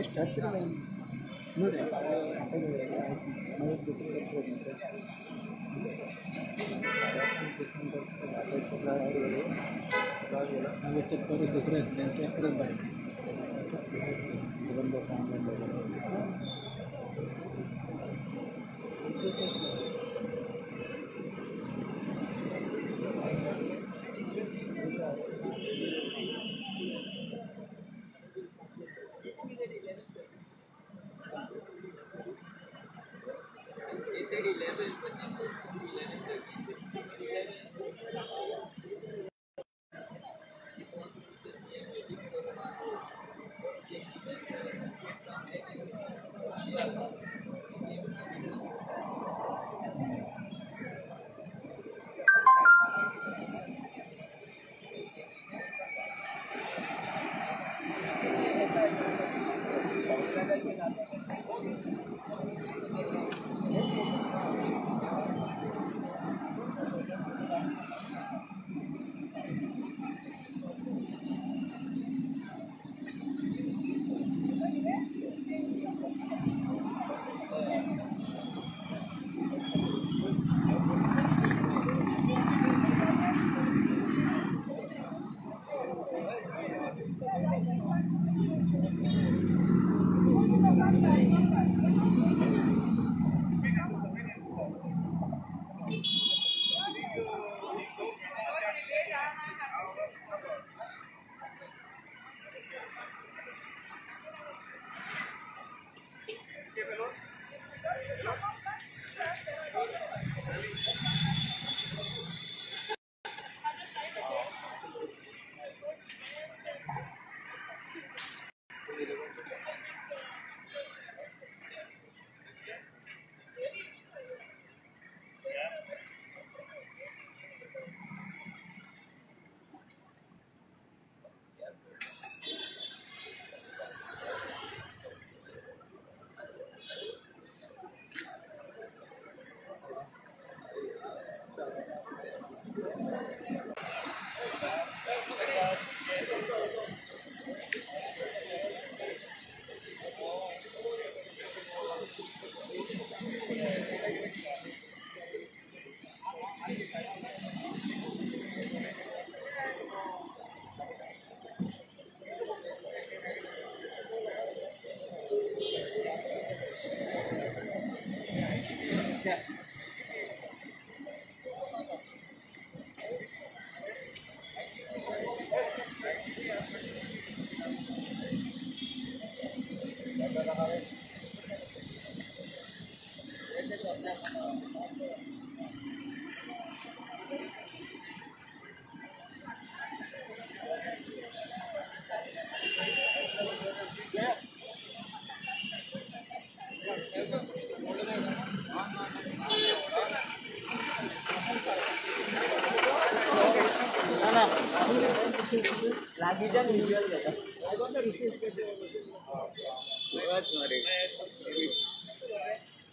Start ನೋಡಿ दुसरे त्यांच्या परत बाहेर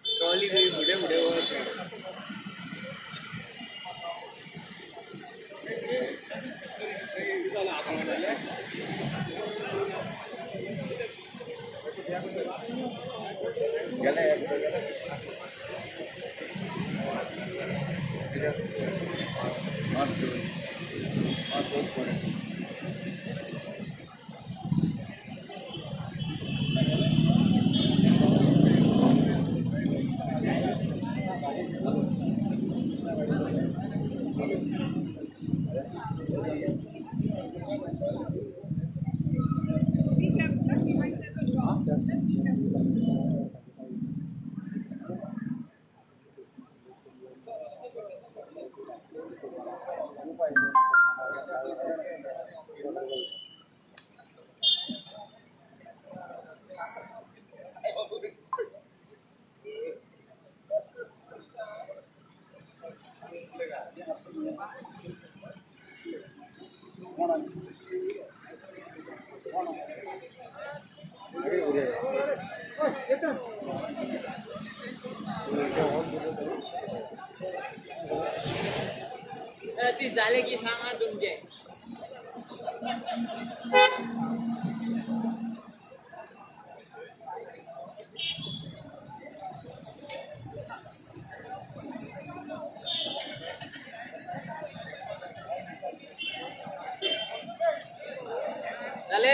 ट्रॉली गई बुढ़े बुढ़े ती झाले की सांगा तुमचे झाले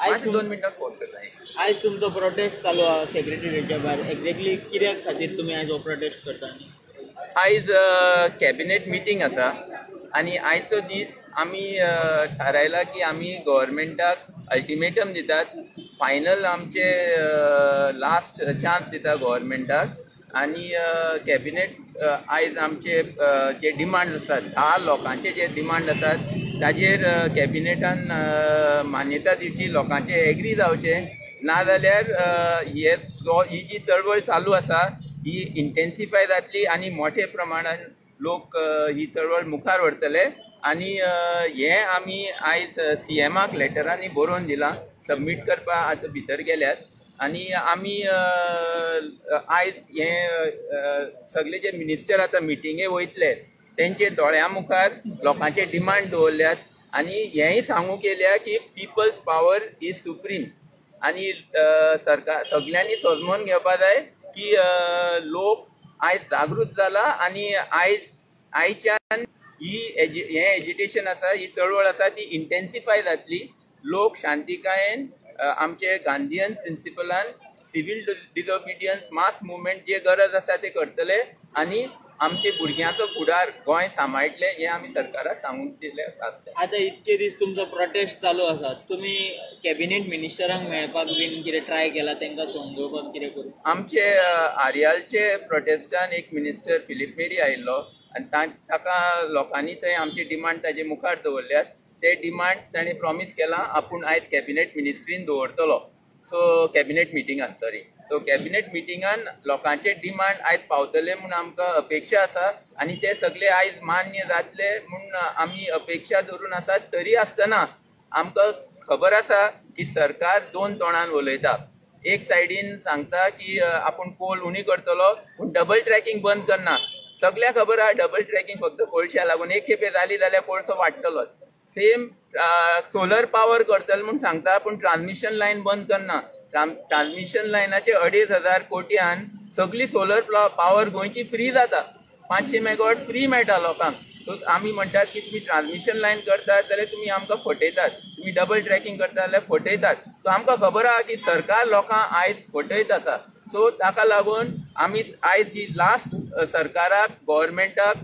आज 2 मिनटां फोन करता. आज तुमचो प्रोटेस्ट चालू आहा सेक्रेटरीच्या भायर. एक्झॅक्टली कित्याक खातीर तुमी आज हो प्रोटेस्ट करता? आयज कॅबिनेट मिटींग आसा आनी आयचो दीस आमी थारायला की आमी गव्हर्मेंटाक अल्टिमेटम दितात. फायनल आमचे लास्ट चान्स दिता गव्हर्मेंटाक. आनी कॅबिनेट आयज आमचे जे डिमांड आसात 10 लोकांचे जे डिमांड आसात ताजेर कॅबिनेटान मान्यता दिवची, लोकांचे एग्री जावचे. नाजाल्यार ही जी चळवळ चालू आसा ही इंटेन्सिफाय जातली आनी मोठे प्रमाणान लोक ही चळवळ मुखार व्हरतले. आनी हे आमी आयज CMाक लेटरांनी बरोवन दिलां, सबमीट करपाक आतां भितर गेल्यात. आनी आमी आयज हे सगळे जे मिनिस्टर आतां मिटिंगे वयतले तेंचे दोळ्या मुखार लोकांचे डिमांड दवरल्यात. आनी हेंय सांगू केल्या की पिपल्स पावर इज सुप्रीम. आनी सरकार सगळ्यांनी समजून घेवपा जाय की लोक आयज जागृत जाला आनी आयच्यान हे एजिटेशन आसा, ही चळवळ आसा ती इंटेन्सिफाय जातली. लोक शांतिकायेन आमचे गांधीयन प्रिंसिपलान सिवील डिसओबिडियन्स मास मुवमेंट जे गरज आसा ते करतले आनी आमचे भुरग्यांचो फुडार गोंय सांबाळटले हे आमी सरकाराक सांगून दिले. आता इतके दीस तुमचो प्रोटेस्ट चालू आसा, तुमी कॅबिनेट मिनिस्टरांक मेळपाक बीन कितें ट्राय केला, तांकां समजोवपाक कितें करूं? आमचे आर्यालचे प्रोटेस्टान एक मिनिस्टर फिलीप मेरी आयिल्लो आनी ताका लोकांनी थंय आमचे डिमांड ताजे मुखार दवरल्यात. ते डिमांड ताणें प्रॉमीस केलां आपूण आयज कॅबिनेट मिनिस्ट्रीन दवरतलो. कॅबिनेट मिटिंगान कॅबिनेट मिटिंगान लोकांचे डिमांड आयज पावतले म्हूण आमकां अपेक्षा आसा आनी ते सगळे आयज मान्य जातले म्हूण आमी अपेक्षा धरून आसात. तरी आसतना आमकां खबर आसा की सरकार 2 तोंडान उलयता. एक सायडीन सांगता की आपूण कोल उणी करतलो पूण डबल ट्रॅकिंग बंद करना. सगळ्यांक खबर आहा डबल ट्रॅकिंग फक्त कोळश्या लागून, एक खेपे जाली जाल्यार कोळसो वाडटलोच. सेम सोलर पावर करतले म्हूण सांगता पूण ट्रान्समिशन लायन बंद करना. ट्रान्समिशन लायनाचे 2,500 कोटयान सगळी सोलर पावर गोंयची फ्री जाता. 500 मेगावॉट फ्री मेळटा लोकांक. सो आमी म्हणटात की तुमी ट्रान्समिशन लायन करतात जाल्यार तुमी आमकां फटयतात, तुमी डबल ट्रॅकिंग करता जाल्यार फटयतात. सो आमकां खबर आहा की सरकार लोकांक आयज फटयत आसा. सो ताका लागून आमी आयज ही लास्ट सरकाराक, गव्हर्मेंटाक,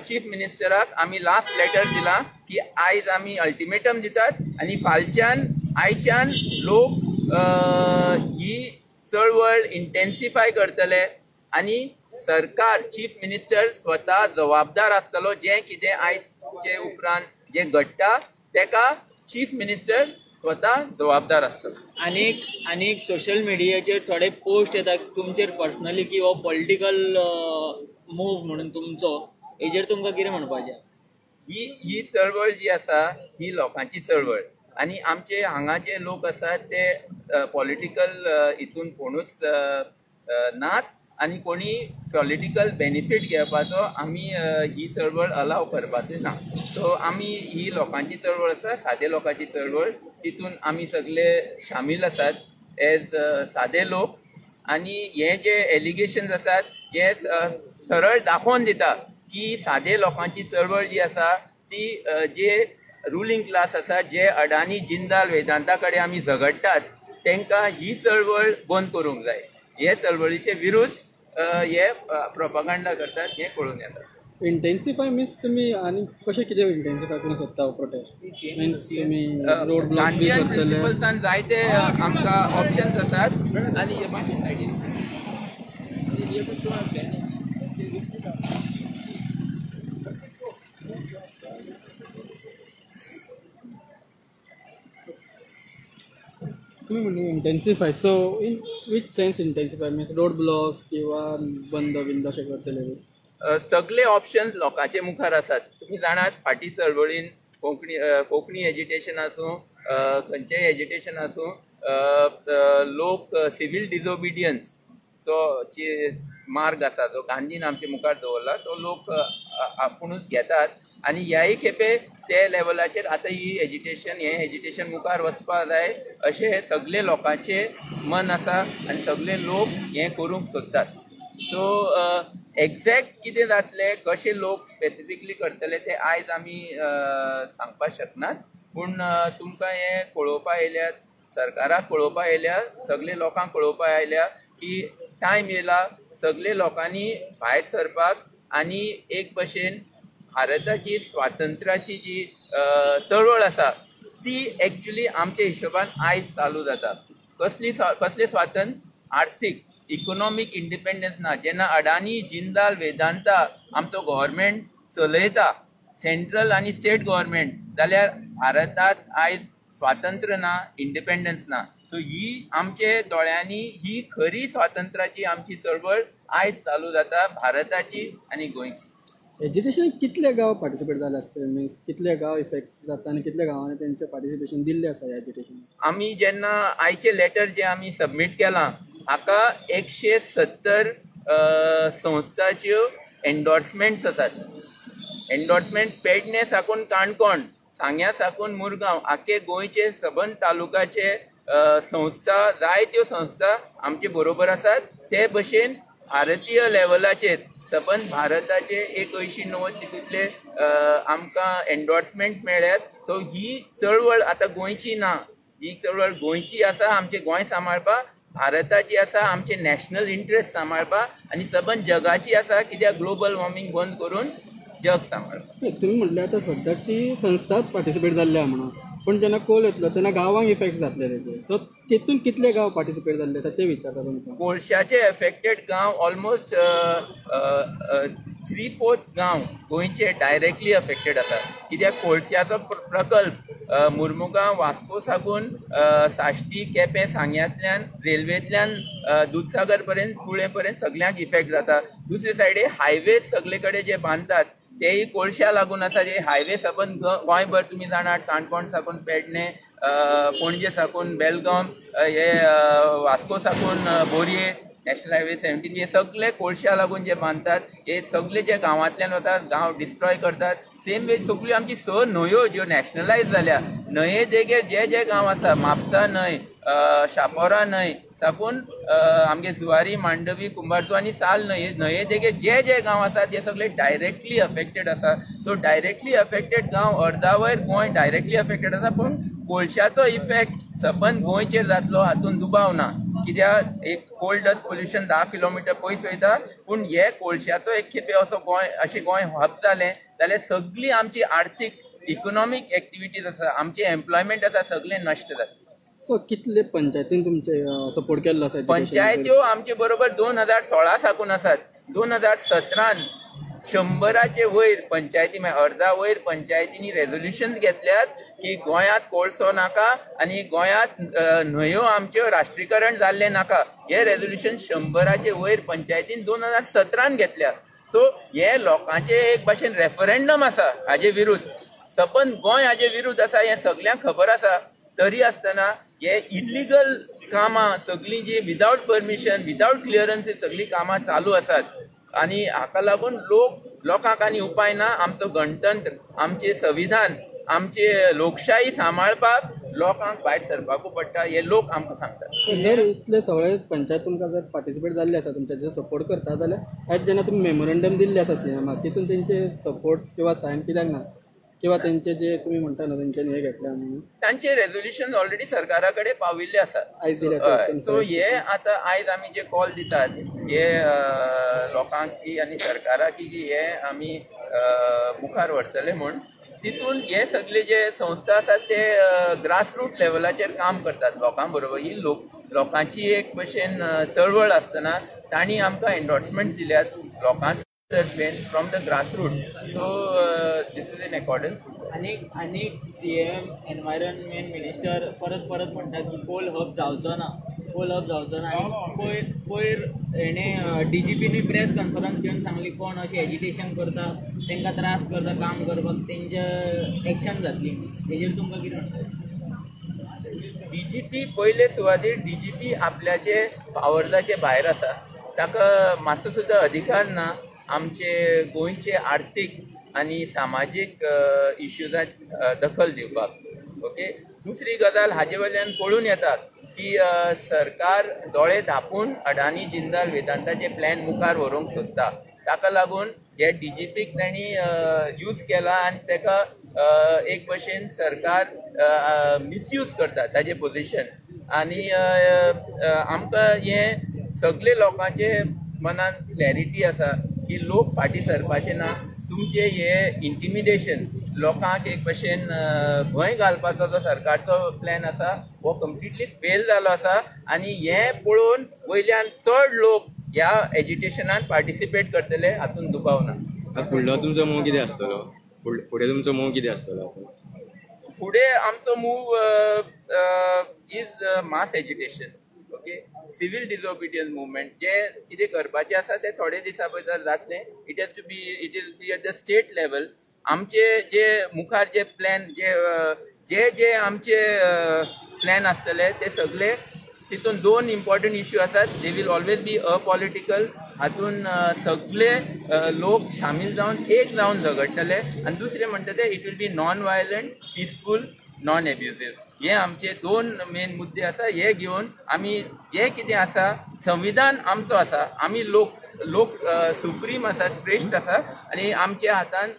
चीफ मिनिस्टराक आमी लास्ट लेटर दिलां की आयज आमी अल्टिमेटम दितात आनी आयच्यान लोक ही चळवळ इंटेन्सिफाय करतले आनी सरकार, चीफ मिनिस्टर स्वता जबाबदार आसतलो. जें कितें आयजचे उपरांत जे घडटा तेका चीफ मिनिस्टर स्वता जबाबदार आसतलो. आनीक सोशल मिडियाचेर थोडे पोस्ट येतात तुमचेर पर्सनली की हो पॉलिटिकल मूव म्हणून तुमचो, हेजेर तुमकां कितें म्हणपाचें? ही चळवळ जी आसा ही लोकांची चळवळ आनी आमचे हांगा जे लोक आसात ते पॉलिटिकल हितून कोणूच नात आनी कोणी पॉलिटिकल बेनिफीट घेवपाचो आमी ही चळवळ अलाव करपाचें ना. सो आमी ही लोकांची चळवळ आसा, सादे लोकांची चळवळ, तितून आमी सगळे शामील आसात एज सादे लोक. आनी हे जे एलिगेशन्स आसात हे सरळ दाखोवन दिता की सादे लोकांची चळवळ जी आसा ती जे रुलींग क्लास आसा, जे अडानी, जिंदाल, वेदांता कडेन आमी झगडटात तांकां ही चळवळ बंद करूंक जाय. हे चळवळीचे विरुद्ध हे प्रोपागंडा करतात हे कळून येता. इंटेन्सिफाय मीन्स तुमी आनी कशें कितें इंटेन्सिफाय करूंक सोदता हो प्रोटेस्ट? मीन्स तुमी रोड ब्लॉक बी गांधीयन करतले? प्रिंसिपल्सान जायते आमकां ऑप्शन्स आसात आनी हे मातशे सायडीन तुम्ही म्हणजे intensify. So in which sense intensify means road blocks किंवा बंद बिंद अशें करतले? सगळे ऑप्शन्स लोकांचे मुखार आसात. तुम्ही जाणात फाटी चळवळीन कोंकणी एज्युटेशन आसूं खंयचेंय एज्युटेशन आसूं लोक सिवील डिजोबिडियन्स जो मार्ग आसा जो गांधीन आमचे मुखार दवरला तो लोक आपुणूच घेतात आनी ह्याय खेपे ते लेवलाचेर आतां ही एज्युटेशन मुखार वचपा जाय अशें सगळे लोकांचे मन आसा आनी सगळे लोक हें करूंक सोदतात. सो एक्झॅक्ट कितें जातलें कशें लोक स्पेसिफिकली करतले ते आयज आमी सांगपाक शकनात, पूण तुमकां हें कळोवपा येयल्यार सरकाराक कळोवपा येयल्या सगळे लोकांक कळोवपा आयल्या की टायम येयला सगळे लोकांनी भायर सरपाक आनी एक भशेन भारताची स्वातंत्र्याची जी चळवळ आसा ती एक्चुली आमच्या हिशोबान आयज चालू जाता. कसले स्वातंत्र्य? आर्थीक इकॉनॉमिक इंडिपेंडन्स ना. जेन्ना अडानी जिंदाल वेदांता आमचो गव्हर्मेंट चलयता सेंट्रल आनी स्टेट गव्हर्मेंट जाल्यार भारतांत आयज स्वातंत्र्य ना, इंडिपेंडन्स ना. सो ही आमचे दोळ्यांनी ही खरी स्वातंत्र्याची आमची चळवळ आयज चालू जाता भारताची आनी गोंयची. एज्युकेशन कितले गांव पार्टिसिपेट जाले आसतले मिन्स कितले गांव इफेक्ट जाता आनी कितले गांवांनी तेंचे पार्टिसिपेशन दिल्लें आसा एज्युकेशन? आमी जेन्ना आयचे लेटर जे आमी सबमीट केलां हाका 170 संस्थाच्यो एन्डोर्समेंट्स आसात. एन्डोर्समेंट पेडणे साकून काणकोण, सांग्या साकून मुरगांव आख्खे गोंयचे सबंद तालुकाचे संस्था जायत्यो संस्था आमचे बरोबर आसात. ते भशेन भारतीय लेवलाचेर सबंद भारताचे 80-90 तितूंतले आमकां एन्डोर्समेंट्स मेळ्ळ्यात. सो ही चळवळ आतां गोंयची ना, ही चळवळ गोंयची आसा, आमचे गोंय सांबाळपा, भारताची आसा, आमचे नॅशनल इंट्रस्ट सांबाळपा आनी सबंद जगाची आसा कित्याक ग्लोबल वॉर्मिंग बंद करून जग सांबाळपा. तुम्ही म्हटलें आतां सद्याक ती संस्था पार्टिसिपेट जाल्ल्या म्हणून, पण जेन्ना कोल येतलो तेन्ना गांवांक इफेक्ट जातले तेजे. सो तितून कितले गांव पार्टिसिपेट जाल्ले आसा ते विचारता तुमकां. कोळशाचे एफेक्टेड गांव ऑलमोस्ट 3/4 गांव गोंयचे डायरेक्टली अफेक्टेड आसा. कित्याक कोळशाचो प्रकल्प मुर्मुगांव वास्को साकून साश्टी केपें सांग्यांतल्यान रेल्वेंतल्यान दूधसागर पर्यंत कुळे पर्यंत सगळ्यांक इफेक्ट जाता. दुसरे सायडीक हायवे सगळे कडेन जे बांदतात तेही कोळशा लागून आसा. जे हायवे सबंद गोंयभर तुमी जाणात, काणकोण साकून पेडणे, पणजे साकून बेलगांव, हे वास्को साकून बोरये, नॅशनल हायवे 17 हे सगळे कोळशा लागून जे बांदतात हे सगळे जे गांवांतल्यान वतात गांव डिस्ट्रॉय करतात. सेम वे सगळी आमची न्हंयो ज्यो नॅशनलायज जाल्या न्हंये देगेर जे गांव आसा म्हापसा न्हंय, शापोरा न्हंय साकून आमगे जुवारी, मांडवी, कुंभारजू आनी साल न्हंये देगेर जे गांव आसात हे सगळे डायरेक्टली अफेक्टेड आसा. सो डायरेक्टली अफेक्टेड गांव अर्दावयर गोंय डायरेक्टली अफेक्टेड आसा, पूण कोळशाचो इफेक्ट सबंद गोंयचेर जातलो हातून दुबाव ना. कित्याक एक कोल डस्ट पोल्युशन 10 किलोमिटर पयस वयता, पूण हे कोळशाचो एक खेपे असो गोंय अशें गोंय हब जालें जाल्यार सगळी आमची आर्थीक इकॉनॉमीक एक्टिविटीज आसा, आमचे एम्प्लॉयमेंट आसा सगळें नश्ट जाता. सो कितले पंचायतीन तुमचे सपोर्ट केल्लो आसा? पंचायत्यो आमचे बरोबर 2016 साकून आसात. 2017 100चे वयर पंचायती अर्धा वयर पंचायतींनी रेझोल्युशन्स घेतल्यात की गोंयांत कोळसो नाका आनी गोंयांत न्हंयो आमच्यो राष्ट्रीकरण जाल्ले नाका. हे रेझोल्युशन 100चे वयर पंचायतीन 2017 घेतल्या. सो हे लोकांचे एक भाशेन रेफरंडम आसा हाजे विरुद्ध. सबंद गोंय हाजे विरुद्ध आसा हे सगळ्यांक खबर आसा. तरी आसतना हे इल्लिगल कामां सगळीं जी विदाउट परमिशन विदाउट क्लियरन्स सगळीं कामां चालू आसात. आनी हाका लागून लोकांक आनी उपाय ना. आमचो गणतंत्र, आमचे संविधान, आमचे लोकशाही सांबाळपाक लोकांक भायर सरपाकू पडटा हे लोक आमकां सांगतात. जर इतले सगळे पंचायत तुमकां जर पार्टिसिपेट जाल्ले आसा तुमचे सपोर्ट करता जाल्यार आयज जेन्ना तुमी मेमोरंडम दिल्ले आसा सीएमाक तितून तेंचे सपोर्ट किंवा सायन कित्याक ना, किंवा तेंचे जे तुमी म्हणटा ना तेंच्यांनी हे घेतल्या म्हणून तांचे रेझोल्युशन ऑलरेडी सरकारा कडेन पाविल्ले आसात. आयज दिले. सो हे आतां आयज आमी जे कॉल दितात हे लोकांक की आनी सरकाराक की हे आमी मुखार व्हरतले म्हूण तितून हे सगळे जे संस्था आसात ते ग्रासरूट लेवलाचेर काम करतात लोकां बरोबर. ही लोकांची एक भशेन चळवळ आसतना तांणी आमकां एन्डोर्समेंट दिल्यात लोकांक from the grassroot. So this is in accordance. आनी सीएम एनवायरनमेंट मिनिस्टर परत म्हणटा की कोल हब जावचो ना. कोलप जावचो ना आनी पयर हेणे DGPनी प्रेस कॉन्फरन्स घेवन सांगली कोण अशें एजिटेशन करता तांकां त्रास करता काम करपाक तेंचे एक्शन जातली हेजेर तुमकां कितें म्हणटा DGP पयले सुवातेर DGP आपल्याचे पावर्साचे भायर आसा ताका मातसो सुद्दां अधिकार ना आमचे गोंयचे आर्थीक आनी सामाजीक इश्यूजांत दखल दिवपाक ओके दुसरी गजाल हाजे वयल्यान पळून येता की सरकार दोळे धापून अडानी जिंदाल वेदांताचे प्लॅन मुखार व्हरूंक सोदता ताका लागून हे DGPक तांणी यूज केला आनी ताका एक भशेन सरकार मिसयूज करता ताजे पोजिशन आनी आमकां हे सगळे लोकांचे मनान क्लॅरिटी आसा की लोक फाटीं सरपाचे ना तुमचे हे इंटिमिडेशन लोकांक एक भशेन भंय घालपाचो जो सरकारचो प्लॅन आसा हो कम्प्लिटली फेल जालो आसा आनी हे पळोवन वयल्यान चड लोक ह्या एजिटेशनान पार्टिसिपेट करतले हातूंत दुबाव ना फुडलो तुमचो मोव कितें आसतलो फुडें तुमचो मोव कितें आसतलो फुडें आमचो move is mass agitation okay civil disobedience movement जे कितें करपाचें आसा तें थोडे दिसा भितर जातलें it is be at the state level आमचे जे मुखार जे प्लॅन जे आमचे प्लॅन आसतले ते सगळे तितून दोन इम्पॉर्टंट इश्यू आसात they will always be apolitical हातून सगळे लोक शामील जावन एक जावन झगडटले आनी दुसरें म्हणटा ते it will be non violent peaceful non abusive हे आमचे दोन मेन मुद्दे आसा हे घेवन आमी जे कितें आसा संविधान आमचो आसा आमी लोक सुप्रीम आसा श्रेश्ठ आसा आनी आमच्या हातान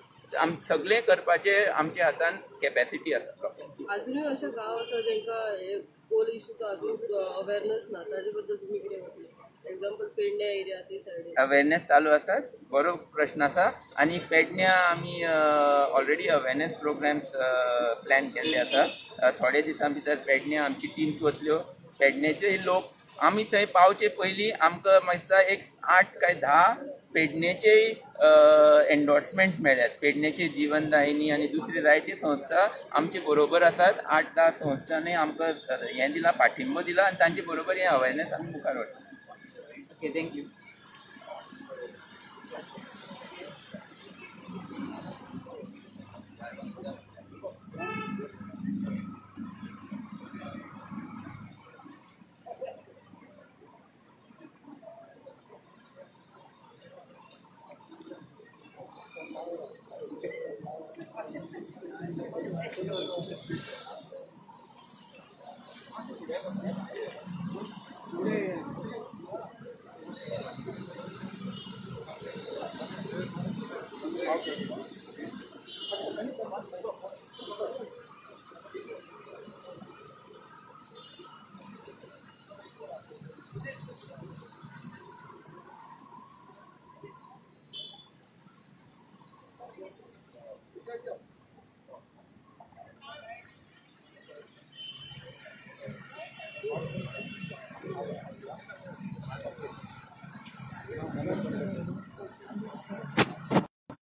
सगळें करपाचे आमच्या हातान कॅपॅसिटी आसा अजूनही अशे गांव आसा जेंका हे कोल इश्यूचो अजून अवेरनस ना ताजे बद्दल तुमी कितें म्हणटले एग्जाम्पल पेडण्या एरिया ते सायडीन अवेरनेस चालू आसा बरो प्रश्न आसा आनी पेडण्या आमी ऑलरेडी अवेरनेस प्रोग्राम्स प्लॅन केल्ले आसा थोडे दिसां भितर पेडण्या आमची टिम्स वतल्यो पेडण्याचे लोक आमी थंय पावचे पयलीं आमकां दिसता एक 8 काय 10 पेडणेचे एन्डोर्समेंट मेळ्ळ्यात पेडणेचे जीवनदायिनी आनी दुसरी जायती संस्था आमचे बरोबर आसात 8-10 संस्थांनी आमकां हें दिलां पाठिंबो दिला आनी तांचे बरोबर हें अवेरनेस आमी मुखार व्हरता ओके थँक्यू Good job.